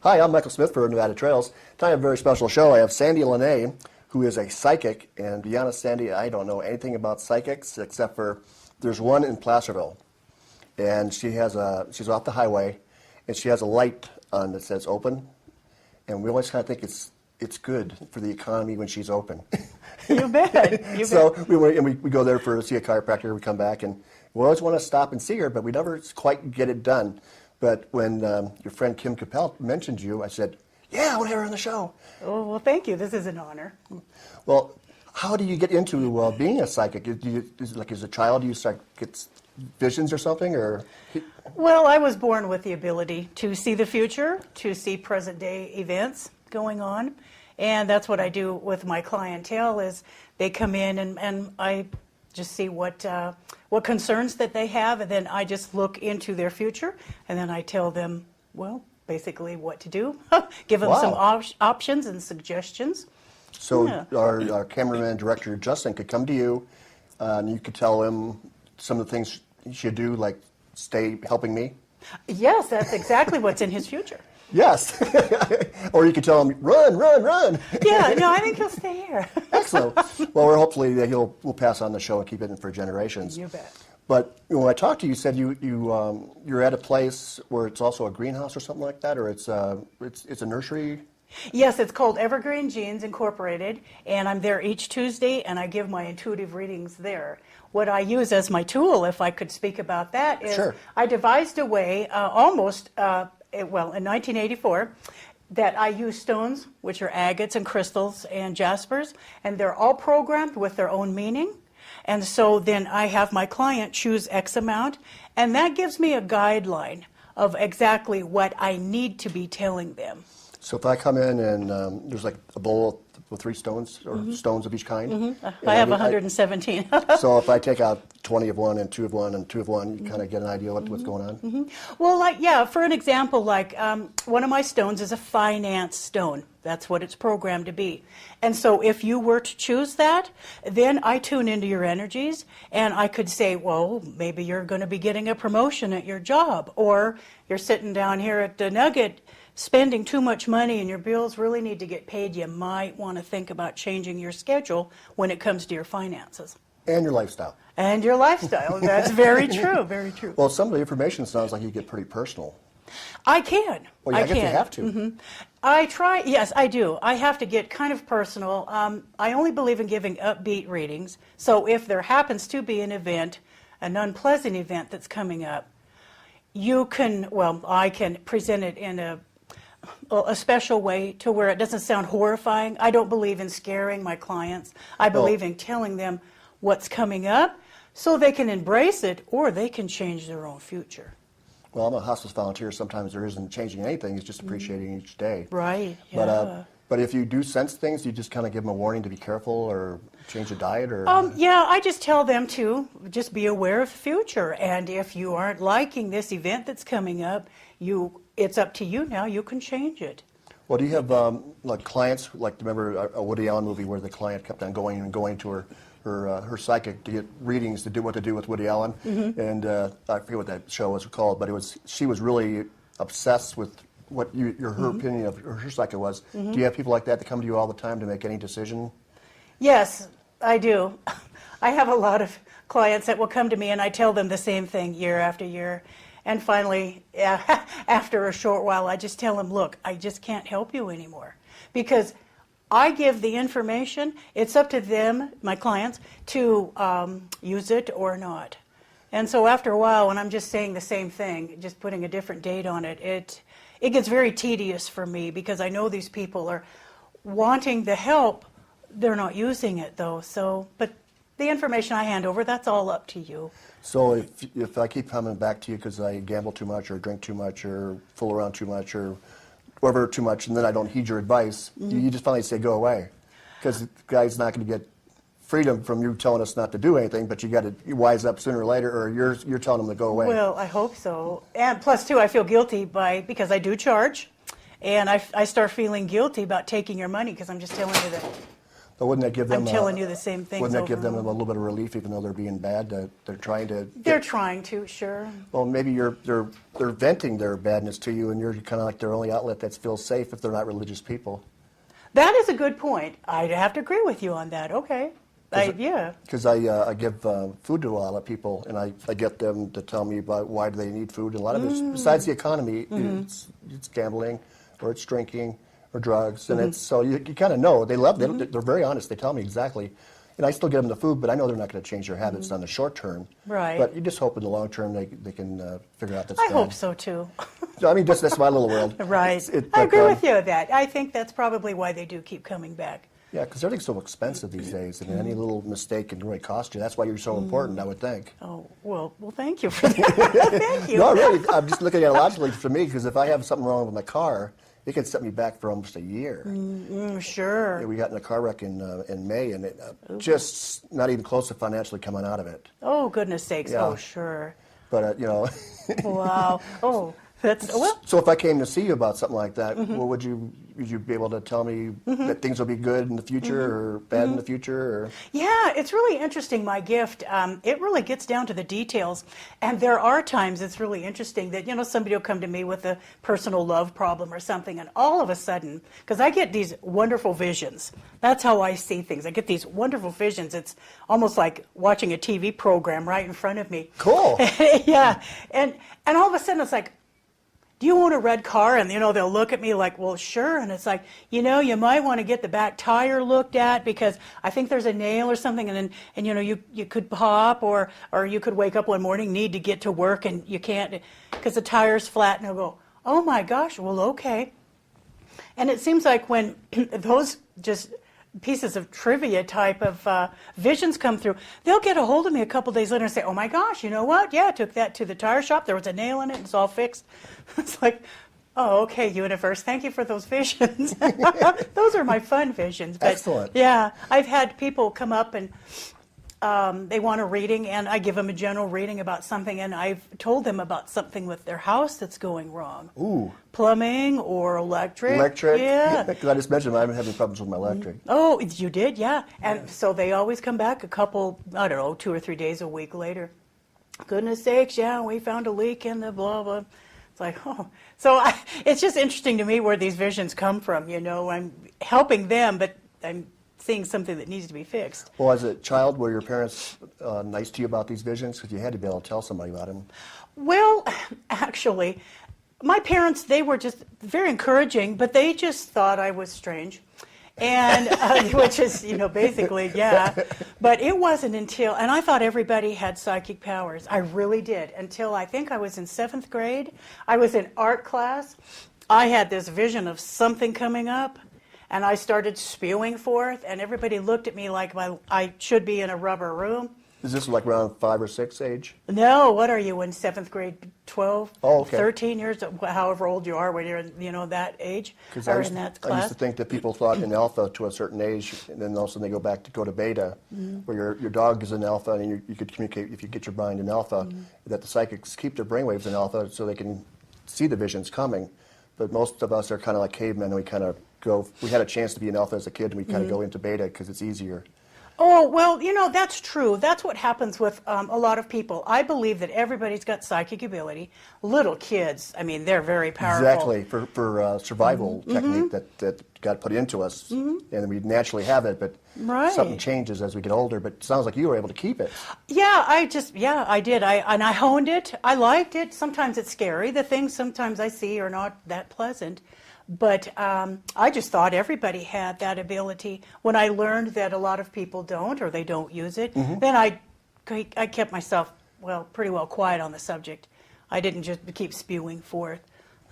Hi, I'm Michael Smith for Nevada Trails. Tonight I have a very special show. I have Sandie who is a psychic, and to be honest, Sandie, I don't know anything about psychics except for there's one in Placerville, and she's off the highway, and she has a light on that says open, and we always kind of think it's good for the economy when she's open. You bet. You So bet. we go there to see a chiropractor. We come back, and we always want to stop and see her, but we never quite get it done. But when your friend Kim Capel mentioned you, I said, yeah, I want to have her on the show. Oh, well, thank you. This is an honor. Well, how do you get into being a psychic? As a child, do you start get visions or something, or? Well, I was born with the ability to see the future, to see present-day events going on, and that's what I do with my clientele. Is they come in and I just see what concerns that they have, and then I just look into their future, and then I tell them, well, basically what to do, give them some options and suggestions. So Yeah. our cameraman director Justin could come to you, and you could tell him some of the things he should do, like stay helping me. Yes, that's exactly what's in his future. Yes. Or you could tell him, run, run, run. Yeah, no, I think he'll stay here. Excellent. Well, hopefully we'll pass on the show and keep it in for generations. You bet. But when I talked to you, you said you're at a place where it's also a greenhouse or something like that, or it's a nursery. Yes, it's called Evergreen Genes Incorporated, and I'm there each Tuesday, and I give my intuitive readings there. What I use as my tool, if I could speak about that, is Sure. I devised a way in 1984, that I use stones, which are agates and crystals and jaspers, and they're all programmed with their own meaning. And so then I have my client choose X amount, and that gives me a guideline of exactly what I need to be telling them. So if I come in and there's like a bowl with 3 stones, or stones of each kind. Mm-hmm. I have 117. So if I take out 20 of one and 2 of one and 2 of one, you kind of get an idea what's going on? Mm-hmm. Well, for an example, one of my stones is a finance stone. That's what it's programmed to be. And so if you were to choose that, then I tune into your energies, and I could say, well, maybe you're going to be getting a promotion at your job, or you're sitting down here at the Nugget spending too much money and your bills really need to get paid. You might want to think about changing your schedule when it comes to your finances. And your lifestyle. And your lifestyle. That's very true, very true. Well, some of the information sounds like you get pretty personal. I can. Well, yeah, I guess you can. have to. Mm-hmm. I try, yes, I do. I have to get kind of personal. I only believe in giving upbeat readings. So if there happens to be an event, an unpleasant event that's coming up, I can present it in a special way to where it doesn't sound horrifying. I don't believe in scaring my clients. I believe in telling them what's coming up so they can embrace it or they can change their own future. Well, I'm a hospice volunteer. Sometimes there isn't changing anything. It's just appreciating each day. Right, yeah. But if you do sense things, you just kind of give them a warning to be careful or change the diet? Or Yeah, I just tell them to just be aware of the future. And if you aren't liking this event that's coming up, it's up to you now. You can change it. Well, do you have clients, remember a Woody Allen movie where the client kept on going and going to her psychic to get readings to do what to do with Woody Allen? Mm-hmm. And I forget what that show was called, but she was really obsessed with what her opinion of her psychic was. Mm-hmm. Do you have people like that come to you all the time to make any decision? Yes, I do. I have a lot of clients that will come to me and I tell them the same thing year after year. And finally, after a short while, I just tell them, look, I just can't help you anymore. Because I give the information. It's up to them, my clients, to use it or not. And so after a while, when I'm just saying the same thing, just putting a different date on it, it gets very tedious for me because I know these people are wanting the help. They're not using it, though. But the information I hand over, that's all up to you. So if I keep coming back to you because I gamble too much or drink too much or fool around too much or whatever too much, and then I don't heed your advice, you just finally say, go away. Because the guy's not going to get freedom from you telling us not to do anything, but you got to wise up sooner or later, or you're telling him to go away. Well, I hope so. And plus, too, I feel guilty because I do charge, and I start feeling guilty about taking your money because I'm just telling you that. But wouldn't that give them? I'm telling you the same things. Wouldn't that over give them and a over. little bit of relief, even though they're being bad? That they're trying to. They're trying to, sure. Well, maybe they're venting their badness to you, and you're kind of like their only outlet that feels safe if they're not religious people. That is a good point. I'd have to agree with you on that. Okay. Yeah. Because I give food to a lot of people, and I get them to tell me about why do they need food. And a lot of it, besides the economy, it's gambling, or it's drinking, or drugs, and it's so you kind of know they love. They're very honest. They tell me exactly. And I still get them the food, but I know they're not going to change their habits on the short term. Right. But you just hope in the long term they can figure out this. I hope so too. So, I mean, that's my little world. Right. I agree with you on that. I think that's probably why they do keep coming back. Yeah, because everything's so expensive these days, and any little mistake can really cost you. That's why you're so important, I would think. Oh, well, thank you for that. Thank you. No, really, I'm just looking at it logically for me, because if I have something wrong with my car, it can set me back for almost a year. Sure. Yeah, we got in a car wreck in May, and it just not even close to financially coming out of it. Oh, goodness sakes. Yeah. Oh, sure. But, Wow. Oh, that's, well. So if I came to see you about something like that, well, would you be able to tell me that things will be good in the future or bad in the future? Or? Yeah, it's really interesting, my gift. It really gets down to the details. And there are times it's really interesting that, somebody will come to me with a personal love problem or something, and all of a sudden, because I get these wonderful visions. That's how I see things. I get these wonderful visions. It's almost like watching a TV program right in front of me. Cool. Yeah. And all of a sudden it's like, do you own a red car? And, they'll look at me like, well, sure. And it's like, you might want to get the back tire looked at because I think there's a nail or something. And you could pop or you could wake up one morning, need to get to work, and you can't because the tire's flat. And they'll go, oh, my gosh, well, okay. And it seems like when those just pieces of trivia type of visions come through, they'll get a hold of me a couple days later and say, oh my gosh, you know what? Yeah, I took that to the tire shop. There was a nail in it. It's all fixed. It's like, oh, okay, universe, thank you for those visions. Those are my fun visions. But, excellent. Yeah, I've had people come up and they want a reading, and I give them a general reading about something, and I've told them about something with their house that's going wrong. Ooh. Plumbing or electric. Electric? Yeah. Because I just mentioned I'm having problems with my electric. Oh, you did? Yeah. And so they always come back a couple, 2 or 3 days a week later. Goodness sakes, yeah, we found a leak in the blah, blah. It's like, oh. So it's just interesting to me where these visions come from, I'm helping them, but I'm seeing something that needs to be fixed. Well, as a child, were your parents nice to you about these visions? Because you had to be able to tell somebody about them. Well, actually, my parents, they were just very encouraging, but they just thought I was strange. And, which is, basically, yeah. But it wasn't until, and I thought everybody had psychic powers. I really did. Until I think I was in 7th grade. I was in art class. I had this vision of something coming up. And I started spewing forth, and everybody looked at me like I should be in a rubber room. Is this like around 5 or 6 age? No, what are you in 7th grade? 12, oh, okay. 13 years, however old you are when you're in, that age or in that class. I used to think that people thought in alpha to a certain age, and then all of a sudden they go to beta, where your dog is in alpha, and you could communicate if you get your mind in alpha, that the psychics keep their brainwaves in alpha so they can see the visions coming. But most of us are kind of like cavemen, and we kind of we had a chance to be in alpha as a kid, and we kind of go into beta because it's easier. Oh, well, that's true. That's what happens with a lot of people. I believe that everybody's got psychic ability. Little kids, I mean, they're very powerful. Exactly, for survival technique that got put into us, and we naturally have it, but something changes as we get older. But it sounds like you were able to keep it. Yeah, I did. I honed it. I liked it. Sometimes it's scary. The things sometimes I see are not that pleasant. But I just thought everybody had that ability. When I learned that a lot of people don't, or they don't use it, then I kept myself, pretty well quiet on the subject. I didn't just keep spewing forth.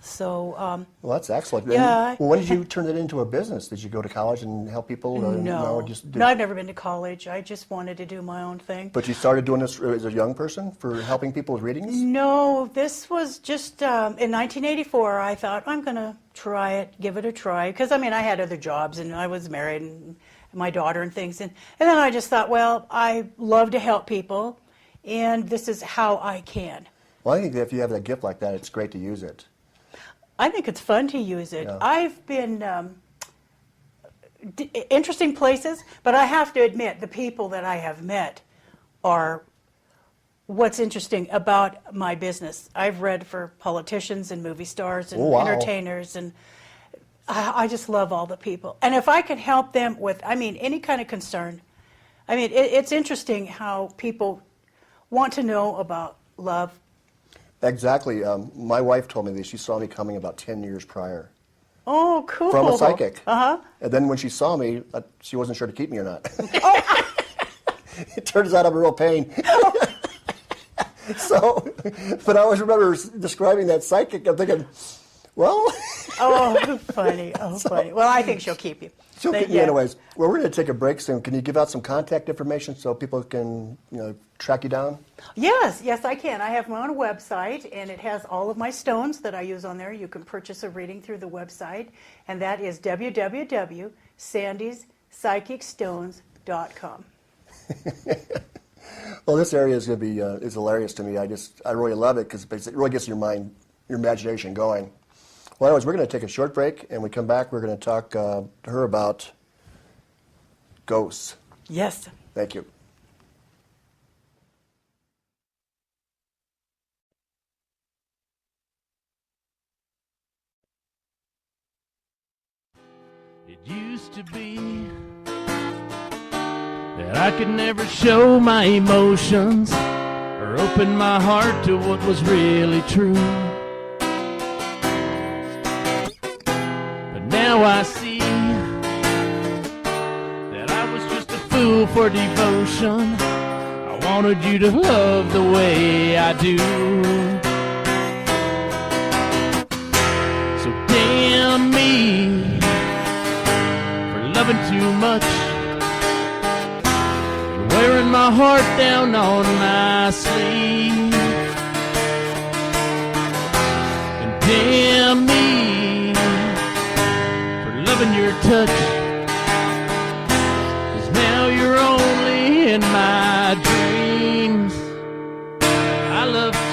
So. Well, that's excellent. Yeah. Well, when did you turn it into a business? Did you go to college and help people? No, I've never been to college. I just wanted to do my own thing. But you started doing this as a young person for helping people with readings? No, this was just in 1984. I thought, I'm going to try it, give it a try. Because, I had other jobs, and I was married, and my daughter and things. And then I just thought, I love to help people, and this is how I can. Well, I think that if you have a gift like that, it's great to use it. I think it's fun to use it. Yeah. I've been interesting places, but I have to admit, the people that I have met are what's interesting about my business. I've read for politicians and movie stars and Oh, wow. entertainers, and I just love all the people. And if I can help them with, any kind of concern, it's interesting how people want to know about love. Exactly. My wife told me that she saw me coming about 10 years prior. Oh, cool. From a psychic. Uh-huh. And then when she saw me, she wasn't sure to keep me or not. It turns out I'm a real pain. So, but I always remember describing that psychic. I'm thinking, well. Oh, funny. Oh, funny. Well, I think she'll keep you. She'll keep me anyways. Well, we're going to take a break soon. Can you give out some contact information so people can, track you down? Yes, I can. I have my own website, and it has all of my stones that I use on there. You can purchase a reading through the website, and that is www.sandiespsychicstones.com. Well, this area is going to be is hilarious to me. I really love it because it really gets your imagination going. Well, anyways, we're going to take a short break, and when we come back, we're going to talk to her about ghosts. Yes. Thank you. It used to be that I could never show my emotions or open my heart to what was really true. But now I see that I was just a fool for devotion. I wanted you to love the way I do. So damn me for loving too much, wearing my heart down on my sleeve. And damn me for loving your touch, 'cause now you're only in my dreams. I love too much.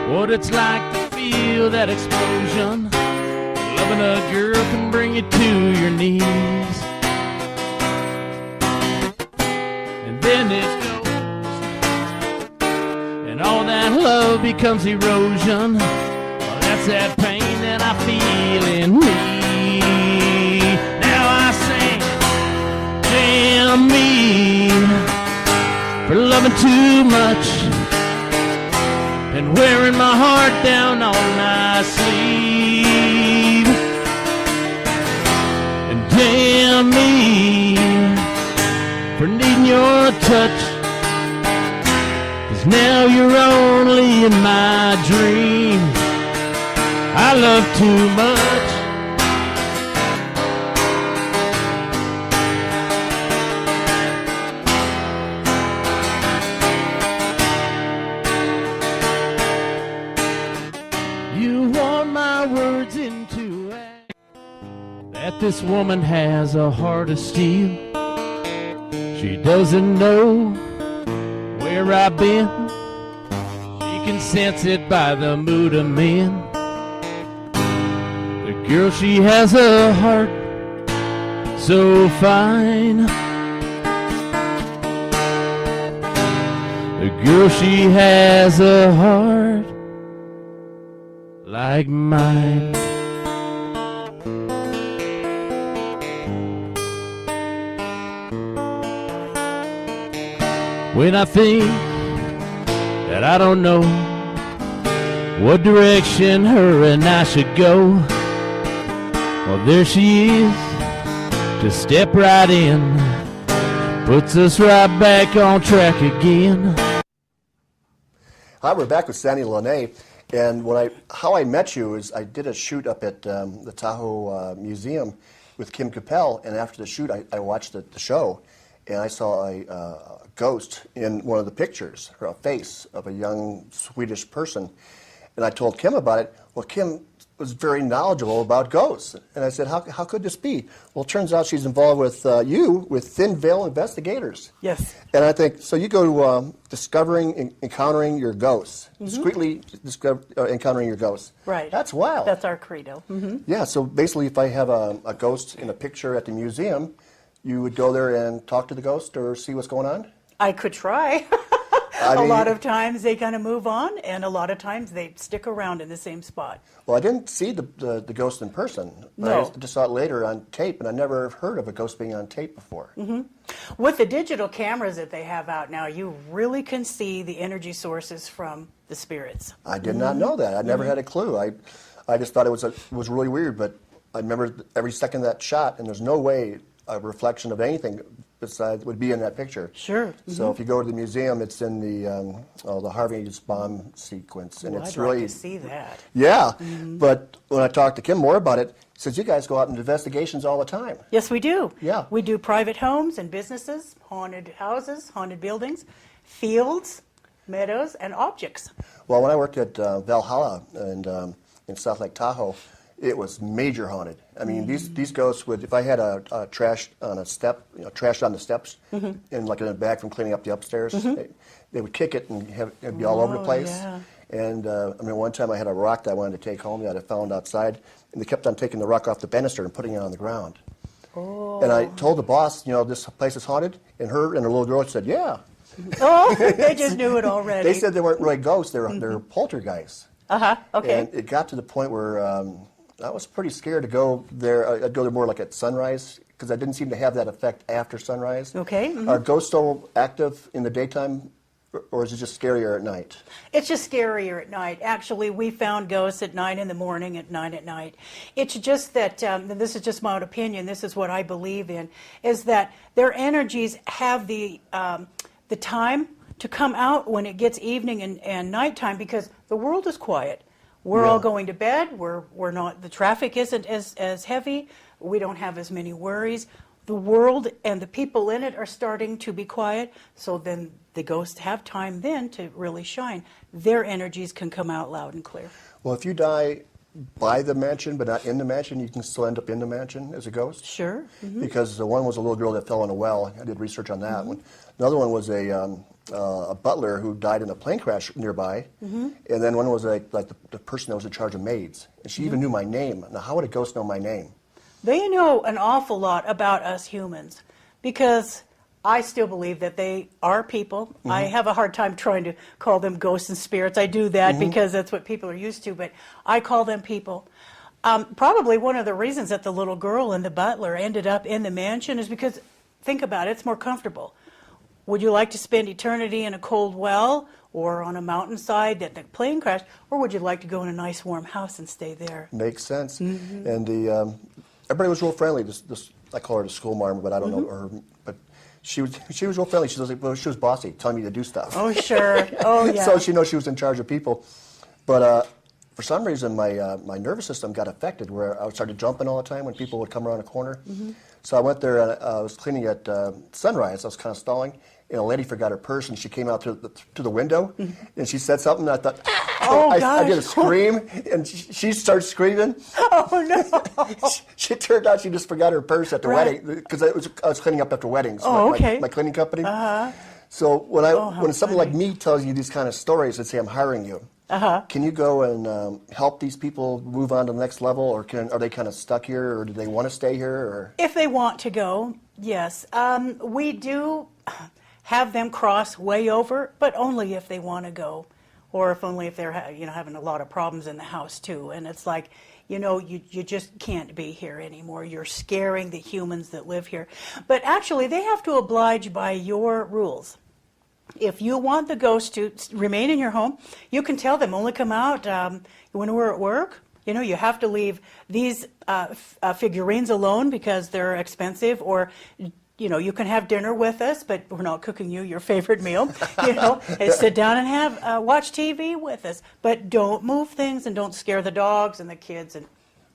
What it's like to feel that explosion. Loving a girl can bring you to your knees. And then it goes, and all that love becomes erosion. Well, that's that pain that I feel in me. Now I sing, damn me for loving too much and wearing my heart down on my sleeve. And damn me for needing your touch, 'cause now you're only in my dreams. I love too much. This woman has a heart of steel. She doesn't know where I've been. She can sense it by the mood I'm in. The girl, she has a heart so fine. The girl, she has a heart like mine. When I think that I don't know what direction her and I should go, well, there she is, to step right in, puts us right back on track again. Hi, we're back with Sandie Lene, and how I met you is I did a shoot up at the Tahoe Museum with Kim Capel, and after the shoot I watched the show, and I saw a ghost in one of the pictures, or a face of a young Swedish person. And I told Kim about it. Well, Kim was very knowledgeable about ghosts. And I said, how could this be? Well, it turns out she's involved with with Thin Veil Investigators. Yes. And I think, so you go to discovering, encountering your ghosts, discreetly encountering your ghosts. Right. That's wild. That's our credo. Yeah, so basically if I have a ghost in a picture at the museum, you would go there and talk to the ghost or see what's going on? I could try. I A mean, lot of times they kind of move on, and a lot of times they stick around in the same spot. Well, I didn't see the ghost in person. No. I just saw it later on tape, and I never heard of a ghost being on tape before. With the digital cameras that they have out now, you really can see the energy sources from the spirits. I did not know that. I never had a clue. I just thought it was really weird, but I remember every second of that shot, and there's no way a reflection of anything besides would be in that picture. Sure. So if you go to the museum, it's in the Harvey's bomb sequence, and Well, it's I'd really like to see that. yeah. But when I talked to Kim more about it, he says you guys go out and investigations all the time. Yes, we do. Yeah. We do private homes and businesses, haunted houses, haunted buildings, fields, meadows, and objects. Well, when I worked at Valhalla and in South Lake Tahoe, it was major haunted. I mean, these ghosts would, if I had a trash on a step, trash on the steps, and like in a bag from cleaning up the upstairs, they would kick it and it'd be all over the place. Yeah. And I mean, one time I had a rock that I wanted to take home that I found outside, and they kept on taking the rock off the banister and putting it on the ground. Oh. And I told the boss, this place is haunted, and her and her little girl said, yeah. Oh, they just knew it already. They said they weren't really ghosts, they're poltergeists. Okay. And it got to the point where I was pretty scared to go there. I'd go there more like at sunrise because I didn't seem to have that effect after sunrise. Okay. Are ghosts still active in the daytime, or is it just scarier at night? It's just scarier at night. Actually, we found ghosts at 9 in the morning, at 9 at night. It's just that, and this is just my own opinion, this is what I believe in, is that their energies have the time to come out when it gets evening and nighttime because the world is quiet. We're all going to bed. We're not. The traffic isn't as heavy. We don't have as many worries. The world and the people in it are starting to be quiet. So then the ghosts have time then to really shine. Their energies can come out loud and clear. Well, if you die by the mansion but not in the mansion, you can still end up in the mansion as a ghost? Sure. Because the one was a little girl that fell in a well. I did research on that one. Another one was a butler who died in a plane crash nearby. And then one was like the person that was in charge of maids. And she even knew my name. Now, how would a ghost know my name? They know an awful lot about us humans because I still believe that they are people. I have a hard time trying to call them ghosts and spirits. I do that because that's what people are used to, but I call them people. Probably one of the reasons that the little girl and the butler ended up in the mansion is because, think about it, it's more comfortable. Would you like to spend eternity in a cold well or on a mountainside that the plane crashed, or would you like to go in a nice warm house and stay there? Makes sense. And everybody was real friendly. I call her the school marm, but I don't know her. But she was real friendly. She was bossy, telling me to do stuff. Oh, sure. Oh, yeah. So she knows she was in charge of people. But for some reason, my nervous system got affected where I started jumping all the time when people would come around a corner. So I went there and I was cleaning at sunrise. I was kind of stalling. And a lady forgot her purse, and she came out to the window, and she said something. And I thought, Oh, I gosh. did a scream, and she started screaming. Oh, no. It turned out she just forgot her purse at the Right. wedding because I was cleaning up after weddings. Oh, okay. My cleaning company. So when someone like me tells you these kind of stories and say I'm hiring you, can you go and help these people move on to the next level, or are they kind of stuck here, or do they want to stay here? Or If they want to go, yes. We do have them cross way over, but only if they want to go, or if they're having a lot of problems in the house too. And it's like, you just can't be here anymore. You're scaring the humans that live here. But actually, they have to oblige by your rules. If you want the ghost to remain in your home, you can tell them only come out when we're at work. You have to leave these figurines alone because they're expensive, or you can have dinner with us, but we're not cooking you your favorite meal. And sit down and watch TV with us. But don't move things and don't scare the dogs and the kids. And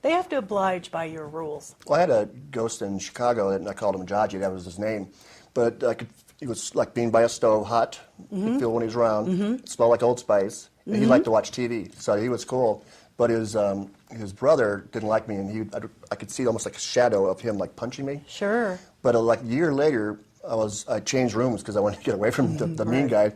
they have to oblige by your rules. Well, I had a ghost in Chicago, and I called him Jaji. That was his name. But he was like being by a stove, hot. You could feel when he was around. It smelled like Old Spice. And he liked to watch TV, so he was cool. But he his brother didn't like me, and I could see almost like a shadow of him like punching me. Sure. But like a year later, I changed rooms because I wanted to get away from the mean guy.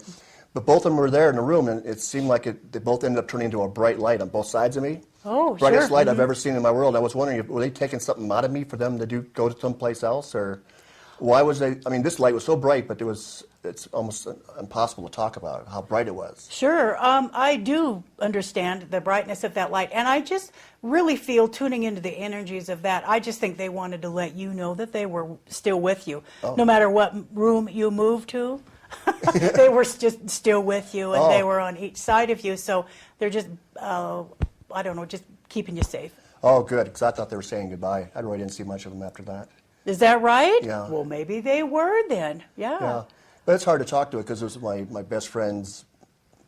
But both of them were there in the room, and it seemed like they both ended up turning into a bright light on both sides of me. Oh, Brightest sure. light I've ever seen in my world. I was wondering, were they taking something out of me for them to go to someplace else, or why was they? I mean, this light was so bright, but it's almost impossible to talk about how bright it was. Sure. I do understand the brightness of that light, and I just really feel, tuning into the energies of that, I just think they wanted to let you know that they were still with you. No matter what room you moved to, they were just still with you, and they were on each side of you, so they're just, I don't know, just keeping you safe. Oh, good, because I thought they were saying goodbye. I really didn't see much of them after that. Is that right? Yeah. Well, maybe they were then. Yeah. But it's hard to talk to it because it was my best friend's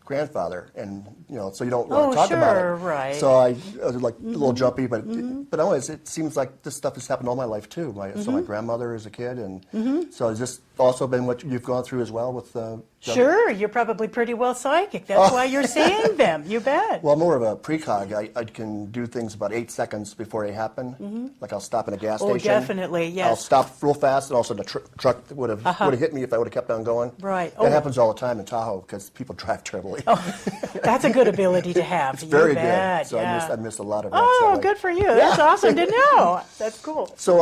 grandfather, and so you don't want to talk about it. Right. So I was like a little jumpy, but always it seems like this stuff has happened all my life too. So my grandmother as a kid, and so has this also been what you've gone through as well with? Sure, you're probably pretty well psychic. That's why you're seeing them. You bet. Well, I'm more of a precog. I can do things about 8 seconds before they happen. Like I'll stop in a gas station. Oh, definitely, yes. I'll stop real fast, and also the truck would have hit me if I would have kept on going. Right. That happens all the time in Tahoe because people drive terribly. Oh, that's a good ability to have. It's very bet. good. So yeah. I missed a lot of it. Oh, good for you. That's awesome to know. That's cool. So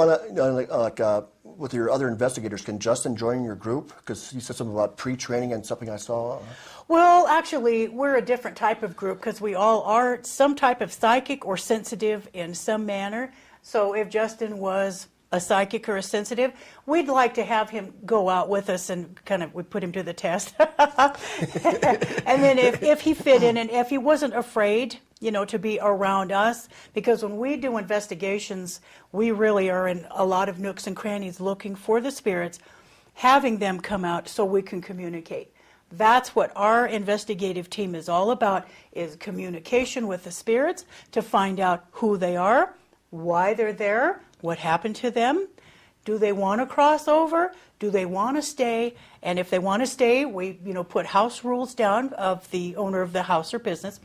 with your other investigators, can Justin join your group? Because you said something about pre-training and something I saw. Well, actually, we're a different type of group because we all are some type of psychic or sensitive in some manner. So if Justin was a psychic or a sensitive, we'd like to have him go out with us and we put him to the test. And then if he fit in and if he wasn't afraid, to be around us, because when we do investigations, we really are in a lot of nooks and crannies looking for the spirits, having them come out so we can communicate. That's what our investigative team is all about, is communication with the spirits to find out who they are, why they're there, what happened to them, do they want to cross over, do they want to stay, and if they want to stay, we put house rules down of the owner of the house or business.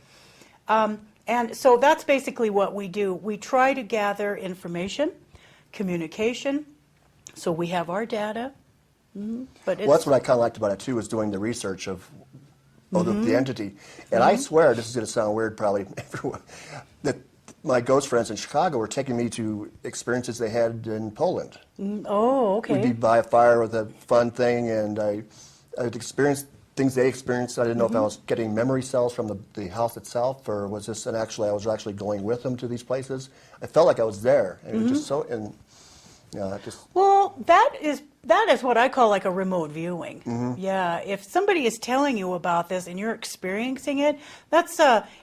And so that's basically what we do. We try to gather information, communication, so we have our data. But that's what I kind of liked about it too, is doing the research of the entity. And I swear, this is going to sound weird probably, everyone, that my ghost friends in Chicago were taking me to experiences they had in Poland. Oh, okay. We'd be by a fire with a fun thing, and I'd experienced things they experienced. I didn't know if I was getting memory cells from the house itself, or was this I was actually going with them to these places. I felt like I was there, and it was just so. Well, that is what I call like a remote viewing. Yeah, if somebody is telling you about this and you're experiencing it, that's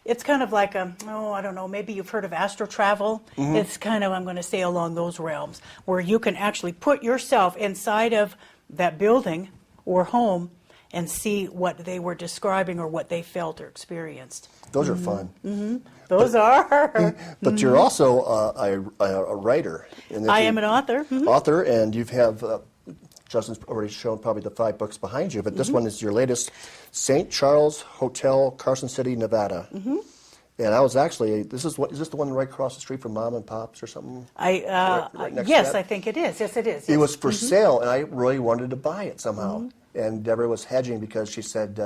it's kind of like I don't know, maybe you've heard of astral travel. It's kind of, I'm going to say, along those realms where you can actually put yourself inside of that building or home and see what they were describing or what they felt or experienced. Those are fun. Those are. But you're also a writer. I am an author. Author, and you have, Justin's already shown probably the 5 books behind you, but this one is your latest, St. Charles Hotel, Carson City, Nevada. And I was actually, is this the one right across the street from Mom and Pop's or something? Right next yes, to that? I think it is. Yes, it is. It was for sale, and I really wanted to buy it somehow. And Deborah was hedging because she said,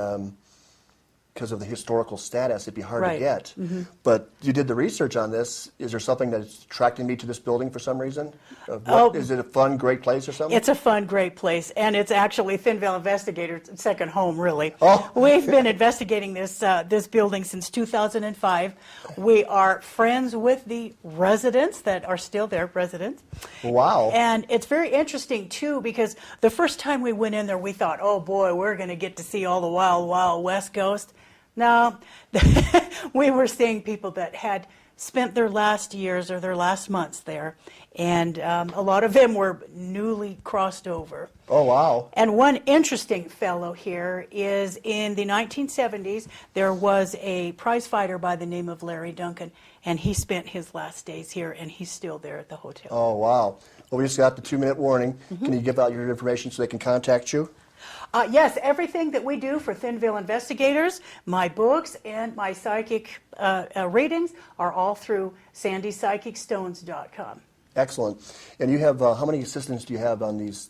because of the historical status, it'd be hard to get. But you did the research on this. Is there something that's attracting me to this building for some reason? Is it a fun, great place or something? It's a fun, great place, and it's actually Thin Vale Investigator's second home, really. Oh. We've been investigating this building since 2005. We are friends with the residents that are still there, residents. Wow. And it's very interesting, too, because the first time we went in there, we thought, oh, boy, we're going to get to see all the wild, wild West Coast. No, we were seeing people that had spent their last years or their last months there, and a lot of them were newly crossed over. Oh, wow. And one interesting fellow here is in the 1970s, there was a prize fighter by the name of Larry Duncan, and he spent his last days here, and he's still there at the hotel. Oh, wow. Well, we just got the 2-minute warning. Can you give out your information so they can contact you? Yes, everything that we do for Thinville investigators, my books and my psychic readings are all through sandiepsychicstones.com. Excellent. And you have, how many assistants do you have on these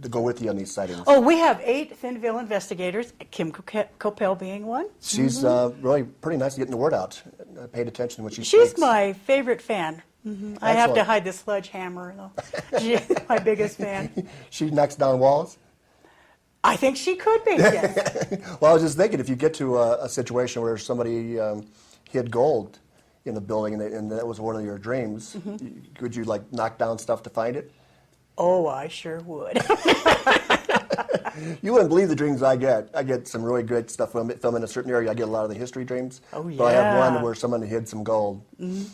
to go with you on these sightings? Oh, we have 8 Thinville investigators, Kim Coppell being one. She's really pretty nice at getting the word out. I paid attention to what she She's speaks. my favorite fan. I have to hide the sledgehammer, though. She's my biggest fan. She knocks down walls? I think she could be, yes. Well, I was just thinking, if you get to a situation where somebody hid gold in the building and that was one of your dreams, could you like knock down stuff to find it? Oh, I sure would. You wouldn't believe the dreams I get. I get some really great stuff filming in a certain area. I get a lot of the history dreams. Oh, But I have yeah. one where someone hid some gold.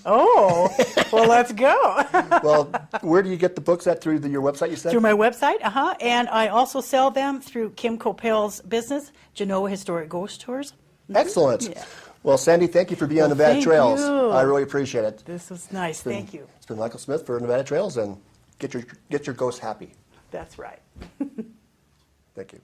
Oh, well, let's go. Well, where do you get the books at? Through your website, you said? Through my website, and I also sell them through Kim Coppell's business, Genoa Historic Ghost Tours. Excellent. Yeah. Well, Sandie, thank you for being on Well, Nevada thank Trails. you. I really appreciate it. This was nice. Thank you. It's been Michael Smith for Nevada Trails, and get your ghosts happy. That's right. Thank you.